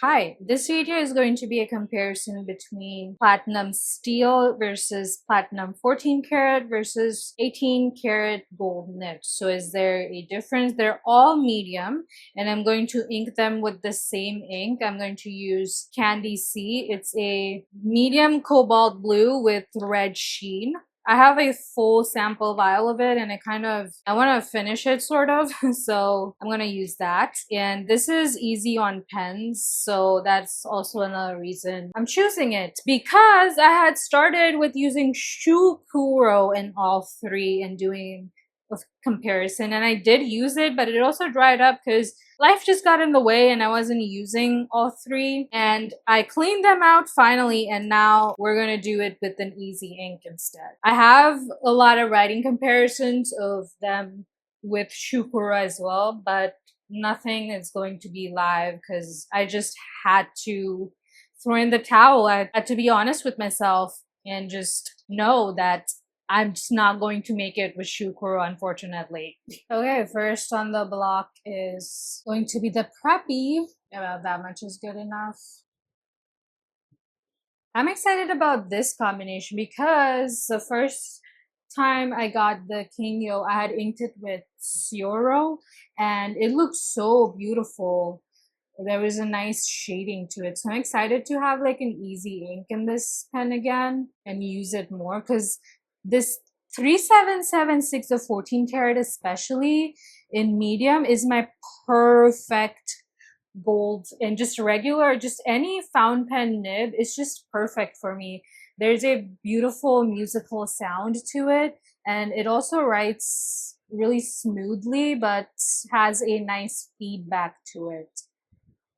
Hi, this video is going to be a comparison between platinum steel versus platinum 14 karat versus 18 karat gold nibs. So is there a difference? They're all medium and I'm going to ink them with the same ink. I'm going to use Candy C. It's a medium cobalt blue with red sheen. I have a full sample vial of it and I want to finish it sort of. So I'm going to use that. And this is easy on pens. So that's also another reason I'm choosing it, because I had started with using Shukuro in all three and doing a comparison, and I did use it, but it also dried up because life just got in the way and I wasn't using all three, and I cleaned them out finally, and now we're gonna do it with an easy ink instead. I have a lot of writing comparisons of them with Shukura as well, but nothing is going to be live because I just had to throw in the towel. I had to be honest with myself and just know that I'm just not going to make it with Shukuro, unfortunately. Okay, first on the block is going to be the Preppy. About that much is good enough. I'm excited about this combination because the first time I got the Kingyo, I had inked it with Sioro and it looked so beautiful. There was a nice shading to it. So I'm excited to have like an easy ink in this pen again and use it more, because this 3776 of 14 karat, especially in medium, is my perfect gold, and just regular, just any fountain pen nib is just perfect for me. There's a beautiful musical sound to it, and it also writes really smoothly but has a nice feedback to it.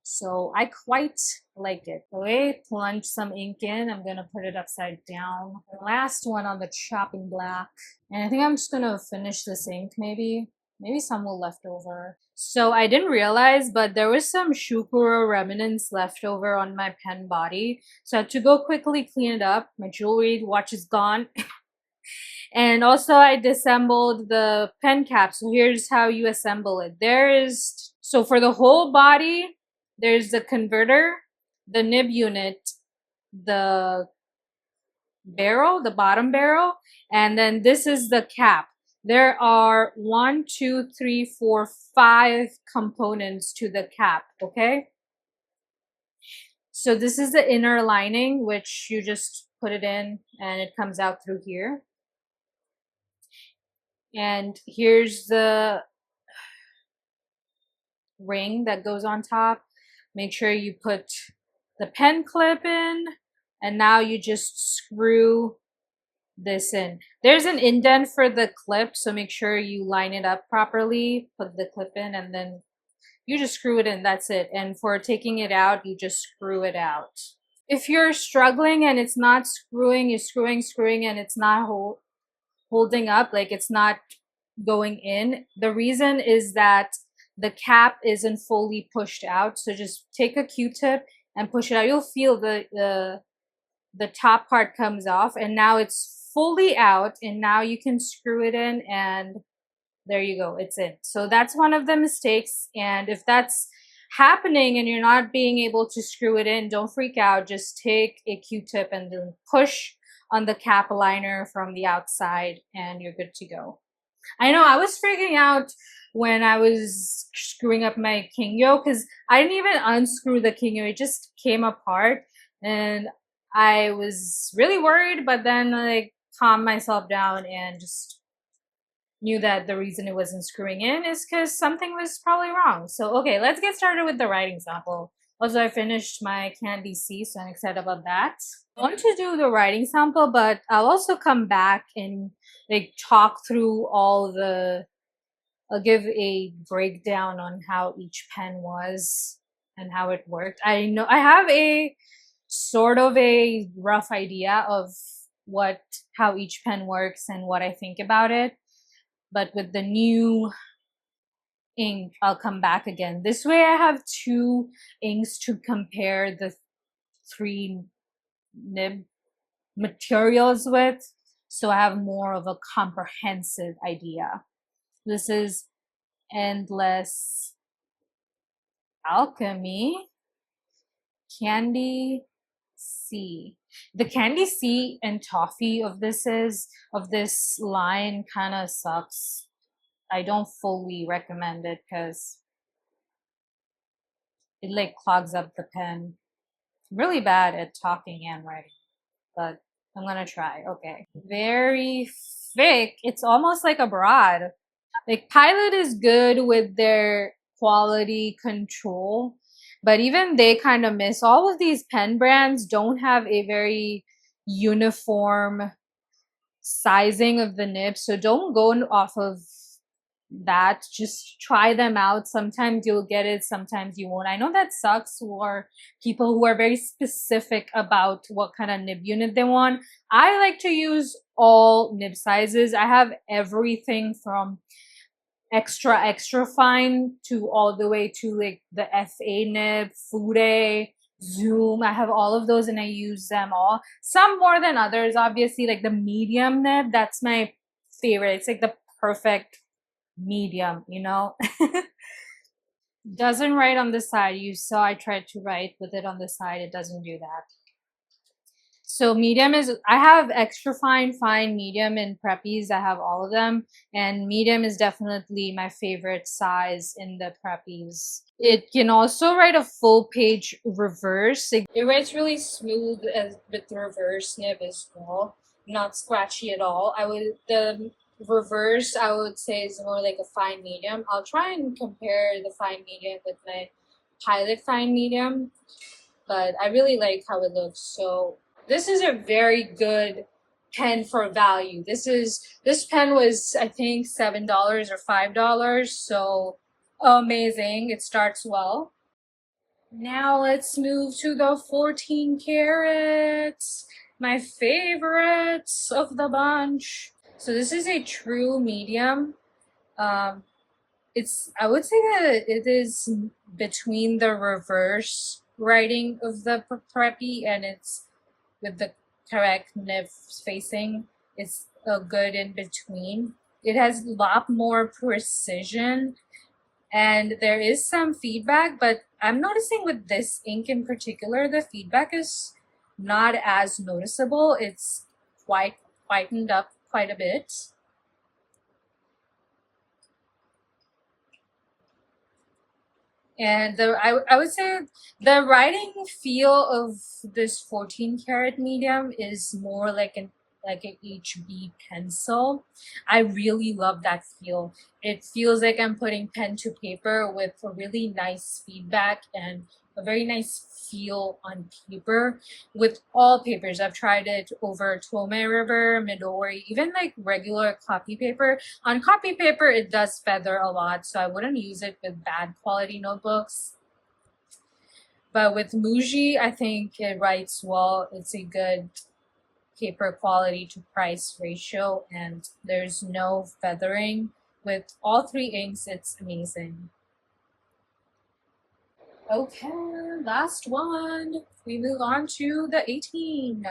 So I quite like it. Okay, plunge some ink in. I'm gonna put it upside down. The last one on the chopping block. And I think I'm just gonna finish this ink maybe. Maybe some will left over. So I didn't realize, but there was some Shukuro remnants left over on my pen body. So I had to go quickly clean it up. My jewelry, watch is gone. And also I disassembled the pen cap. So here's how you assemble it. So for the whole body, there's the converter, the nib unit, the barrel, the bottom barrel, and then this is the cap. There are 1, 2, 3, 4, 5 components to the cap, okay? So this is the inner lining, which you just put it in and it comes out through here. And here's the ring that goes on top. Make sure you put the pen clip in, and now you just screw this in. There's an indent for the clip, so make sure you line it up properly, put the clip in, and then you just screw it in. That's it. And for taking it out, you just screw it out. If you're struggling and it's not screwing, you're screwing, and it's not holding up, like it's not going in, the reason is that the cap isn't fully pushed out. So just take a Q-tip and push it out. You'll feel the top part comes off, and now it's fully out, and now you can screw it in, and there you go, it's in. So that's one of the mistakes, and if that's happening and you're not being able to screw it in, don't freak out. Just take a Q-tip and then push on the cap liner from the outside and you're good to go. I know I was freaking out when I was screwing up my Kingyo because I didn't even unscrew the Kingyo. It just came apart and I was really worried, but then I calmed myself down and just knew that the reason it wasn't screwing in is because something was probably wrong. So, okay, let's get started with the writing sample. Also, I finished my Candy C, so I'm excited about that. I want to do the writing sample, but I'll also come back and like talk through I'll give a breakdown on how each pen was and how it worked. I know I have a sort of a rough idea of how each pen works and what I think about it. But with the new ink, I'll come back again. This way I have 2 inks to compare the 3 nib materials with, so I have more of a comprehensive idea. This is Endless Alchemy, Candy C. The Candy C and Toffee of this line kind of sucks. I don't fully recommend it because it like clogs up the pen. I'm really bad at talking and writing, but I'm gonna try. Okay. Very thick. It's almost like a broad. Like Pilot is good with their quality control, but even they kind of miss. All of these pen brands don't have a very uniform sizing of the nib, so don't go off of that. Just try them out. Sometimes you'll get it, sometimes you won't. I know that sucks for people who are very specific about what kind of nib unit they want. I like to use all nib sizes. I have everything from extra fine to all the way to like the FA nib, Fude, Zoom. I have all of those and I use them all. Some more than others, obviously. Like the medium nib, that's my favorite. It's like the perfect medium, you know? Doesn't write on the side. You saw I tried to write with it on the side. It doesn't do that. So medium is, I have extra fine, medium, and preppies. I have all of them. And medium is definitely my favorite size in the preppies. It can also write a full page reverse. It writes really smooth with the reverse nib as well. Not scratchy at all. The reverse, I would say, is more like a fine medium. I'll try and compare the fine medium with my Pilot fine medium, but I really like how it looks. So this is a very good pen for value. This pen was, I think, $7 or $5, so amazing. It starts well. Now let's move to the 14 carats, my favorites of the bunch. So this is a true medium. I would say that it is between the reverse writing of the Preppy and it's with the correct nib spacing. It's a good in between. It has a lot more precision and there is some feedback, but I'm noticing with this ink in particular, the feedback is not as noticeable. It's quite whitened up quite a bit. And I would say the writing feel of this 14 karat medium is more like an HB pencil. I really love that feel. It feels like I'm putting pen to paper with a really nice feedback and a very nice feel on paper. With all papers, I've tried it over Tome River, Midori, even like regular copy paper. On copy paper, it does feather a lot, so I wouldn't use it with bad quality notebooks. But with Muji, I think it writes well. It's a good paper quality to price ratio, and there's no feathering. With all three inks, it's amazing. Okay, last one. We move on to the 18.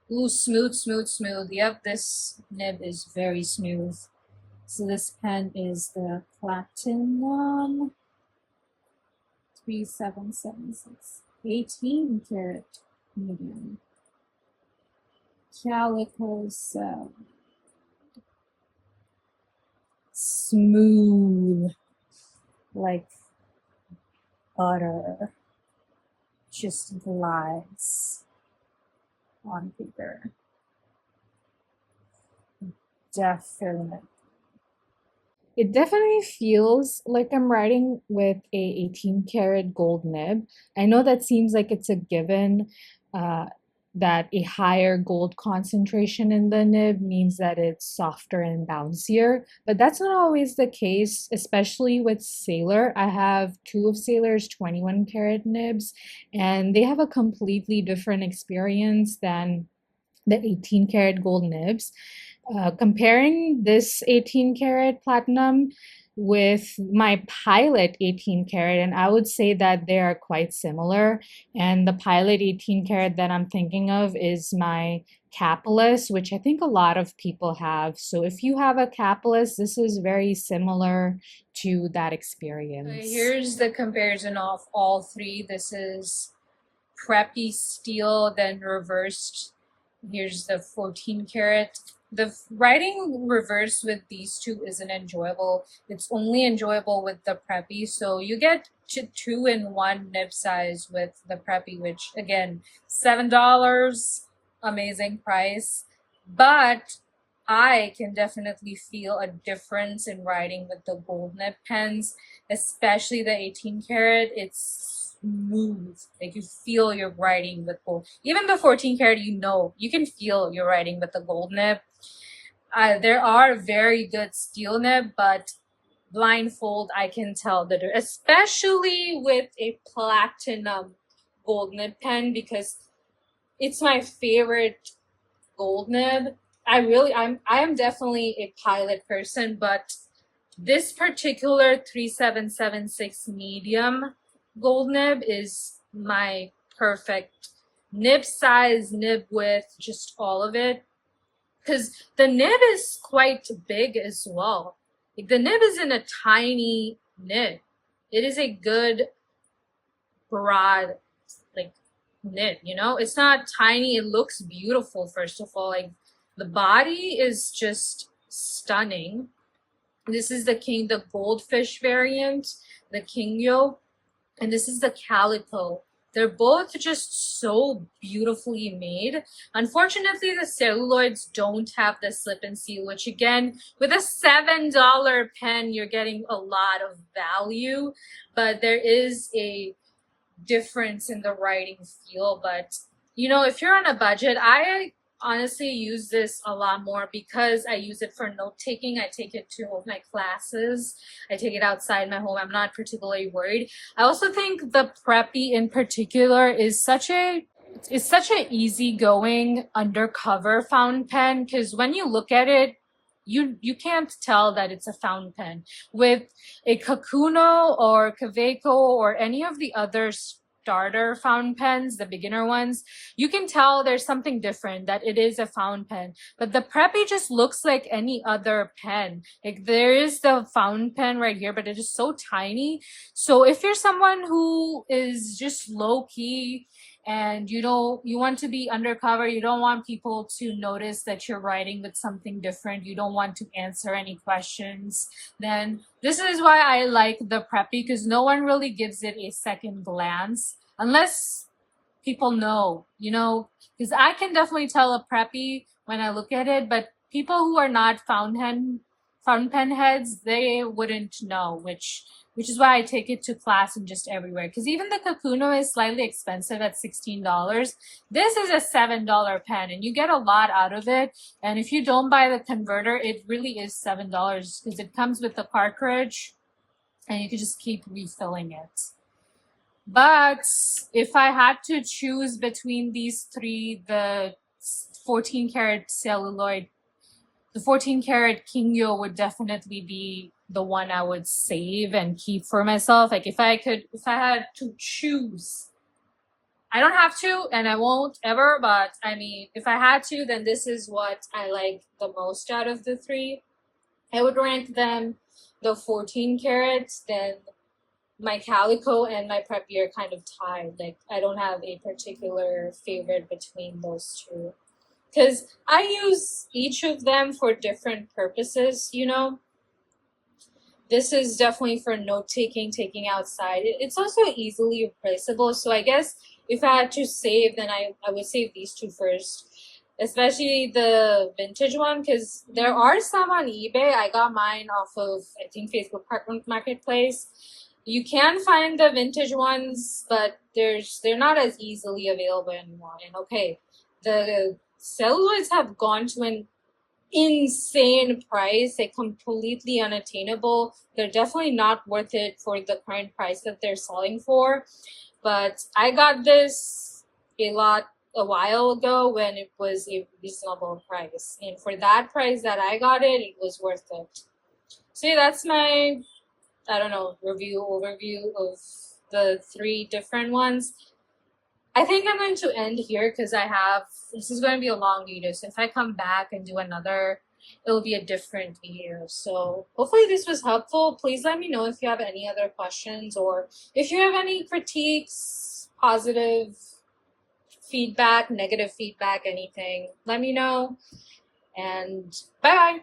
Ooh, smooth. Yep, this nib is very smooth. So this pen is the Platinum 3776 18 karat medium. Calico cell. Smooth like butter. Just glides on paper. Definitely. It definitely feels like I'm writing with a 18 karat gold nib. I know that seems like it's a given, that a higher gold concentration in the nib means that it's softer and bouncier, but that's not always the case, especially with Sailor. I have two of Sailor's 21 karat nibs, and they have a completely different experience than the 18 karat gold nibs. Comparing this 18 karat platinum with my Pilot 18 karat, and I would say that they are quite similar. And the Pilot 18 karat that I'm thinking of is my capitalist, which I think a lot of people have. So if you have a capitalist, this is very similar to that experience. So here's the comparison of all three. This is Preppy steel, then reversed. Here's the 14 karat. The writing reversed with these two isn't enjoyable. It's only enjoyable with the Preppy. So you get 2-in-1 nib size with the Preppy, which again, $7, amazing price. But I can definitely feel a difference in writing with the gold nib pens, especially the 18 karat. It's smooth. Like you feel you're writing with gold. Even the 14 karat, you can feel you're writing with the gold nib. There are very good steel nib, but blindfold, I can tell that, especially with a platinum gold nib pen, because it's my favorite gold nib. I am definitely a Pilot person, but this particular 3776 medium gold nib is my perfect nib size, nib width, just all of it. Because the nib is quite big as well. Like the nib isn't a tiny nib. It is a good broad like nib, It's not tiny. It looks beautiful, first of all. Like the body is just stunning. This is the goldfish variant, the Kingyo, and this is the Calico. They're both just so beautifully made. Unfortunately, the celluloids don't have the slip and seal, which again, with a $7 pen, you're getting a lot of value, but there is a difference in the writing feel. But if you're on a budget, I honestly use this a lot more because I use it for note taking. I take it to all my classes. I take it outside my home. I'm not particularly worried. I also think the Preppy in particular is such an easygoing undercover fountain pen, because when you look at it, you can't tell that it's a fountain pen. With a Kakuno or Kaveco or any of the other starter fountain pens, the beginner ones, you can tell there's something different, that it is a fountain pen. But the Preppy just looks like any other pen. Like there is the fountain pen right here, but it is so tiny. So if you're someone who is just low key and you want to be undercover, you don't want people to notice that you're writing with something different, you don't want to answer any questions, then this is why I like the Preppy, because no one really gives it a second glance unless people know, because I can definitely tell a Preppy when I look at it, but people who are not fountain pen heads, they wouldn't know, which is why I take it to class and just everywhere. Because even the Kakuno is slightly expensive at $16. This is a $7 pen, and you get a lot out of it. And if you don't buy the converter, it really is $7 because it comes with the cartridge, and you can just keep refilling it. But if I had to choose between these three, the 14 karat celluloid, the 14 karat Kingyo would definitely be the one I would save and keep for myself. Like if I had to choose, I don't have to and I won't ever, but I mean, if I had to, then this is what I like the most out of the three. I would rank them the 14 karats, then my Calico and my Preppy are kind of tied. Like I don't have a particular favorite between those two, because I use each of them for different purposes, This is definitely for note-taking, taking outside. It's also easily replaceable, so I guess if I had to save, then I would save these two first. Especially the vintage one, because there are some on eBay. I got mine off of, I think, Facebook Marketplace. You can find the vintage ones, but they're not as easily available anymore. And okay, the celluloids have gone to an insane price, like completely unattainable. They're definitely not worth it for the current price that they're selling for. But I got this a while ago when it was a reasonable price, and for that price that I got it, it was worth it. So yeah, that's my, I don't know, overview of the 3 different ones. I think I'm going to end here because this is going to be a long video. So if I come back and do another, it'll be a different video. So hopefully this was helpful. Please let me know if you have any other questions or if you have any critiques, positive feedback, negative feedback, anything. Let me know. And bye bye.